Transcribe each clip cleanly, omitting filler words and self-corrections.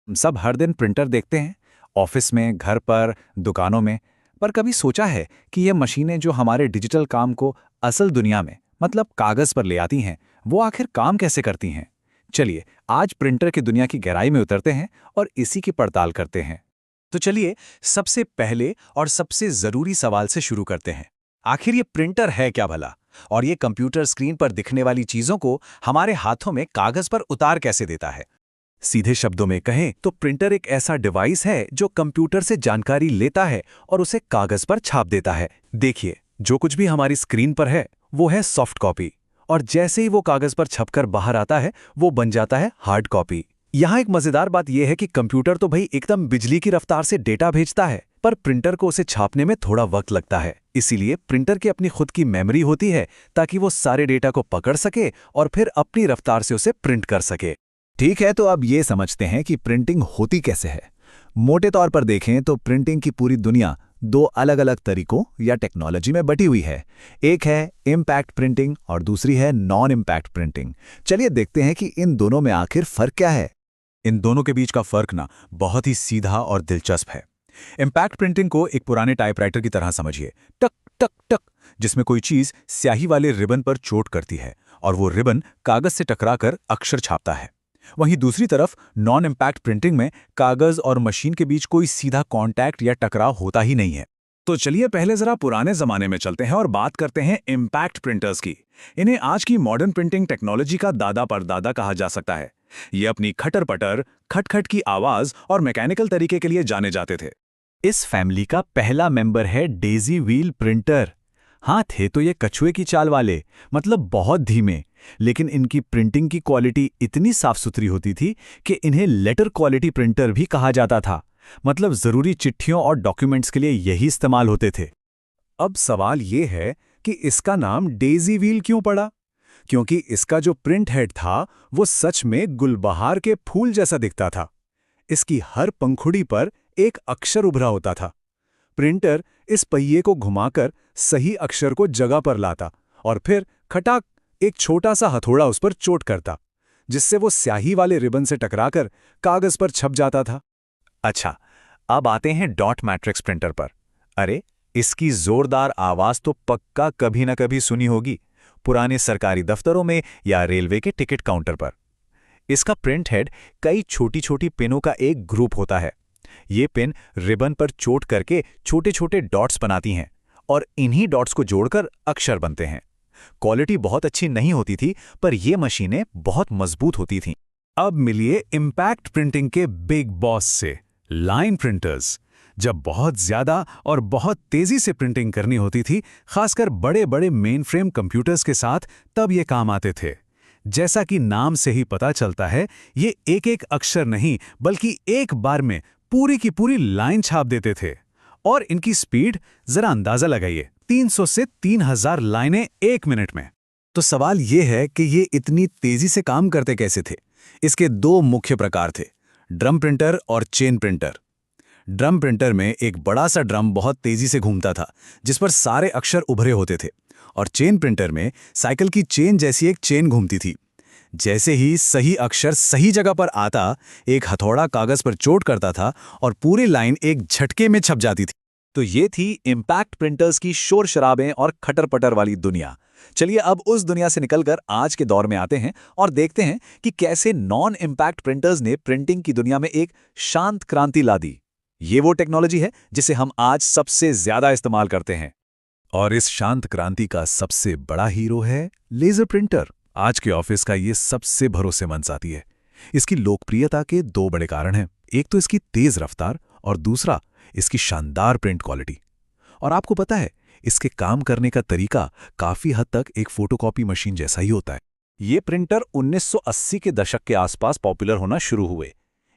हम सब हर दिन प्रिंटर देखते हैं, ऑफिस में, घर पर, दुकानों में। पर कभी सोचा है कि ये मशीनें जो हमारे डिजिटल काम को असल दुनिया में, मतलब कागज पर ले आती हैं, वो आखिर काम कैसे करती हैं? चलिए, आज प्रिंटर की दुनिया की गहराई में उतरते हैं और इसी की पड़ताल करते हैं। तो चलिए, सबसे पहले और सबसे जरूरी सवाल से शुरू करते हैं। आखिर ये प्रिंटर है क्या भला? और ये कंप्यूटर स्क्रीन पर दिखने वाली चीजों को हमारे हाथों में कागज पर उतार कैसे देता है? सीधे शब्दों में कहें तो प्रिंटर एक ऐसा डिवाइस है जो कंप्यूटर से जानकारी लेता है और उसे कागज पर छाप देता है। देखिए, जो कुछ भी हमारी स्क्रीन पर है वो है सॉफ्ट कॉपी, और जैसे ही वो कागज पर छपकर बाहर आता है वो बन जाता है हार्ड कॉपी। यहाँ एक मजेदार बात यह है कि कंप्यूटर तो भाई एकदम बिजली की रफ्तार से डेटा भेजता है, पर प्रिंटर को उसे छापने में थोड़ा वक्त लगता है। इसीलिए प्रिंटर की अपनी खुद की मेमोरी होती है ताकि वो सारे डेटा को पकड़ सके और फिर अपनी रफ्तार से उसे प्रिंट कर सके। ठीक है, तो अब ये समझते हैं कि प्रिंटिंग होती कैसे है। मोटे तौर पर देखें तो प्रिंटिंग की पूरी दुनिया दो अलग अलग तरीकों या टेक्नोलॉजी में बटी हुई है। एक है इम्पैक्ट प्रिंटिंग और दूसरी है नॉन इम्पैक्ट प्रिंटिंग। चलिए देखते हैं कि इन दोनों में आखिर फर्क क्या है। इन दोनों के बीच का फर्क ना बहुत ही सीधा और दिलचस्प है। इम्पैक्ट प्रिंटिंग को एक पुराने टाइपराइटर की तरह समझिए, टक टक टक, जिसमें कोई चीज स्याही वाले रिबन पर चोट करती है और वो रिबन कागज से टकराकर अक्षर छापता है। वहीं दूसरी तरफ नॉन इम्पैक्ट प्रिंटिंग में कागज और मशीन के बीच कोई सीधा कांटेक्ट या टकराव होता ही नहीं है। तो चलिए पहले जरा पुराने जमाने में चलते हैं और बात करते हैं इम्पैक्ट प्रिंटर्स की। इन्हें आज की मॉडर्न प्रिंटिंग टेक्नोलॉजी का दादा परदादा कहा जा सकता है। ये अपनी खटर पटर, खटखट की आवाज और मैकेनिकल तरीके के लिए जाने जाते थे। इस फैमिली का पहला मेंबर है डेजी व्हील प्रिंटर। हाँ, थे तो ये कछुए की चाल वाले, मतलब बहुत धीमे, लेकिन इनकी प्रिंटिंग की क्वालिटी इतनी साफ सुथरी होती थी कि इन्हें लेटर क्वालिटी प्रिंटर भी कहा जाता था। मतलब जरूरी चिट्ठियों और डॉक्यूमेंट्स के लिए यही इस्तेमाल होते थे। अब सवाल ये है कि इसका नाम डेजी व्हील क्यों पड़ा? क्योंकि इसका जो प्रिंट हेड था वो सच में गुलबहार के फूल जैसा दिखता था। इसकी हर पंखुड़ी पर एक अक्षर उभरा होता था। प्रिंटर इस पहिए को घुमाकर सही अक्षर को जगह पर लाता और फिर खटाक एक छोटा सा हथौड़ा उस पर चोट करता, जिससे वो स्याही वाले रिबन से टकराकर कागज पर छप जाता था। अच्छा, अब आते हैं डॉट मैट्रिक्स प्रिंटर पर। अरे, इसकी जोरदार आवाज तो पक्का कभी न कभी सुनी होगी, पुराने सरकारी दफ्तरों में या रेलवे के टिकट काउंटर पर। इसका प्रिंट हेड कई छोटी छोटी पिनों का एक ग्रुप होता है। ये पिन रिबन पर चोट करके छोटे छोटे डॉट्स बनाती हैं और इन्हीं डॉट्स को जोड़कर अक्षर बनते हैं। क्वालिटी बहुत अच्छी नहीं होती थी, पर ये मशीनें बहुत मजबूत होती थीं। अब मिलिए इम्पैक्ट प्रिंटिंग के बिग बॉस से, लाइन प्रिंटर्स। जब बहुत ज्यादा और बहुत तेजी से प्रिंटिंग करनी होती थी, खासकर बड़े बड़े मेन फ्रेम कंप्यूटर्स के साथ, तब ये काम आते थे। जैसा कि नाम से ही पता चलता है, ये एक एक अक्षर नहीं बल्कि एक बार में पूरी की पूरी लाइन छाप देते थे। और इनकी स्पीड जरा अंदाजा लगाइए, 300 से 3000 लाइनें एक मिनट में। तो सवाल यह है कि ये इतनी तेजी से काम करते कैसे थे? इसके दो मुख्य प्रकार थे, ड्रम प्रिंटर और चेन प्रिंटर। ड्रम प्रिंटर में एक बड़ा सा ड्रम बहुत तेजी से घूमता था, जिस पर सारे अक्षर उभरे होते थे, और चेन प्रिंटर में साइकिल की चेन जैसी एक चेन घूमती थी। जैसे ही सही अक्षर सही जगह पर आता, एक हथौड़ा कागज पर चोट करता था और पूरी लाइन एक झटके में छप जाती थी। तो ये थी इम्पैक्ट प्रिंटर्स की शोर शराबें और खटर पटर वाली दुनिया। चलिए अब उस दुनिया से निकलकर आज के दौर में आते हैं और देखते हैं कि कैसे नॉन इम्पैक्ट प्रिंटर्स ने प्रिंटिंग की दुनिया में एक शांत क्रांति ला दी। ये वो टेक्नोलॉजी है जिसे हम आज सबसे ज्यादा इस्तेमाल करते हैं। और इस शांत क्रांति का सबसे बड़ा हीरो है लेजर प्रिंटर। आज के ऑफिस का ये सबसे भरोसेमंद साथी है। इसकी लोकप्रियता के दो बड़े कारण हैं, एक तो इसकी तेज रफ्तार और दूसरा इसकी शानदार प्रिंट क्वालिटी। और आपको पता है, इसके काम करने का तरीका काफी हद तक एक फोटोकॉपी मशीन जैसा ही होता है। ये प्रिंटर 1980 के दशक के आसपास पॉपुलर होना शुरू हुए।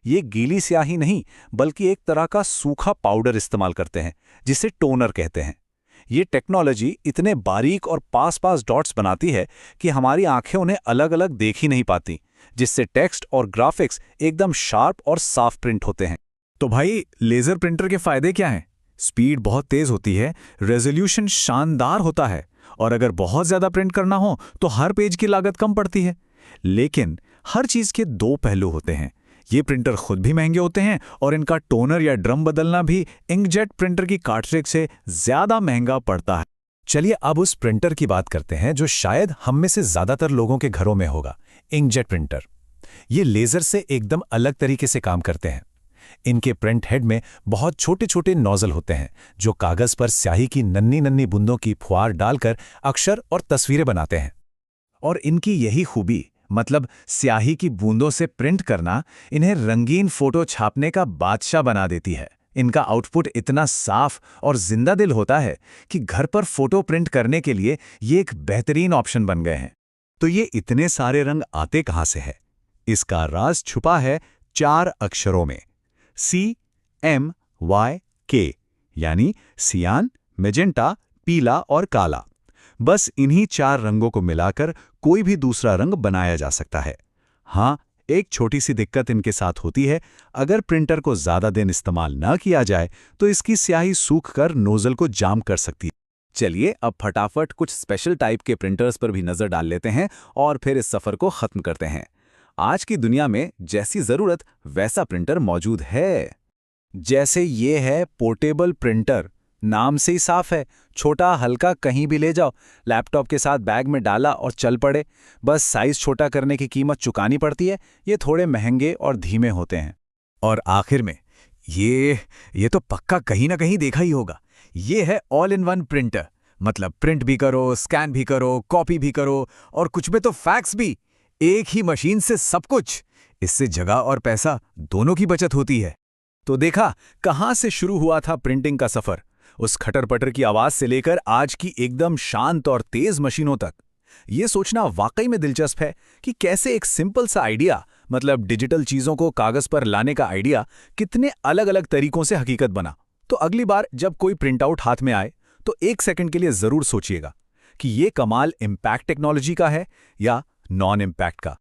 ये गीली स्याही नहीं बल्कि एक तरह का सूखा पाउडर इस्तेमाल करते हैं, जिसे टोनर कहते हैं। ये टेक्नोलॉजी इतने बारीक और पास पास डॉट्स बनाती है कि हमारी आंखें उन्हें अलग अलग देख ही नहीं पाती, जिससे टेक्स्ट और ग्राफिक्स एकदम शार्प और साफ प्रिंट होते हैं। तो भाई, लेजर प्रिंटर के फायदे क्या हैं? स्पीड बहुत तेज होती है, रेजोल्यूशन शानदार होता है, और अगर बहुत ज्यादा प्रिंट करना हो तो हर पेज की लागत कम पड़ती है। लेकिन हर चीज के दो पहलू होते हैं। ये प्रिंटर खुद भी महंगे होते हैं और इनका टोनर या ड्रम बदलना भी इंकजेट प्रिंटर की कार्ट्रिज से ज़्यादा महंगा पड़ता है। चलिए अब उस प्रिंटर की बात करते हैं जो शायद हम में से ज़्यादातर लोगों के घरों में होगा, इंकजेट प्रिंटर। ये लेज़र से एकदम अलग तरीके से काम करते हैं। इनके प्रिंट हेड में बहुत छोटे छोटे नोजल होते हैं जो कागज़ पर स्याही की नन्ही नन्ही बूंदों की फुहार डालकर अक्षर और तस्वीरें बनाते हैं। और इनकी यही खूबी, मतलब स्याही की बूंदों से प्रिंट करना, इन्हें रंगीन फोटो छापने का बादशाह बना देती है। इनका आउटपुट इतना साफ और जिंदा दिल होता है कि घर पर फोटो प्रिंट करने के लिए ये एक बेहतरीन ऑप्शन बन गए हैं। तो ये इतने सारे रंग आते कहाँ से है? इसका राज छुपा है 4 अक्षरों में, CMYK, यानी सियान, मैजेंटा, पीला और काला। बस इन्हीं 4 रंगों को मिलाकर कोई भी दूसरा रंग बनाया जा सकता है। हाँ, एक छोटी सी दिक्कत इनके साथ होती है। अगर प्रिंटर को ज़्यादा दिन इस्तेमाल ना किया जाए तो इसकी स्याही सूखकर नोजल को जाम कर सकती है। चलिए अब फटाफट कुछ स्पेशल टाइप के प्रिंटर्स पर भी नज़र डाल लेते हैं और फिर इस सफ़र को ख़त्म करते हैं। आज की दुनिया में जैसी ज़रूरत वैसा प्रिंटर मौजूद है। जैसे ये है पोर्टेबल प्रिंटर, नाम से ही साफ है, छोटा हल्का कहीं भी ले जाओ, लैपटॉप के साथ बैग में डाला और चल पड़े। बस साइज छोटा करने की कीमत चुकानी पड़ती है। ये थोड़े महंगे और धीमे होते हैं। और आखिर में ये तो पक्का कहीं ना कहीं देखा ही होगा, ये है ऑल इन वन प्रिंटर। मतलब प्रिंट भी करो, स्कैन भी करो, कॉपी भी करो और कुछ में तो फैक्स भी, एक ही मशीन से सब कुछ। इससे जगह और पैसा दोनों की बचत होती है। तो देखा कहां से शुरू हुआ था प्रिंटिंग का सफर, उस खटर पटर की आवाज से लेकर आज की एकदम शांत और तेज मशीनों तक। ये सोचना वाकई में दिलचस्प है कि कैसे एक सिंपल सा आइडिया, मतलब डिजिटल चीजों को कागज पर लाने का आइडिया, कितने अलग अलग तरीकों से हकीकत बना। तो अगली बार जब कोई प्रिंटआउट हाथ में आए तो 1 सेकंड के लिए जरूर सोचिएगा कि ये कमाल इम्पैक्ट टेक्नोलॉजी का है या नॉन इम्पैक्ट का।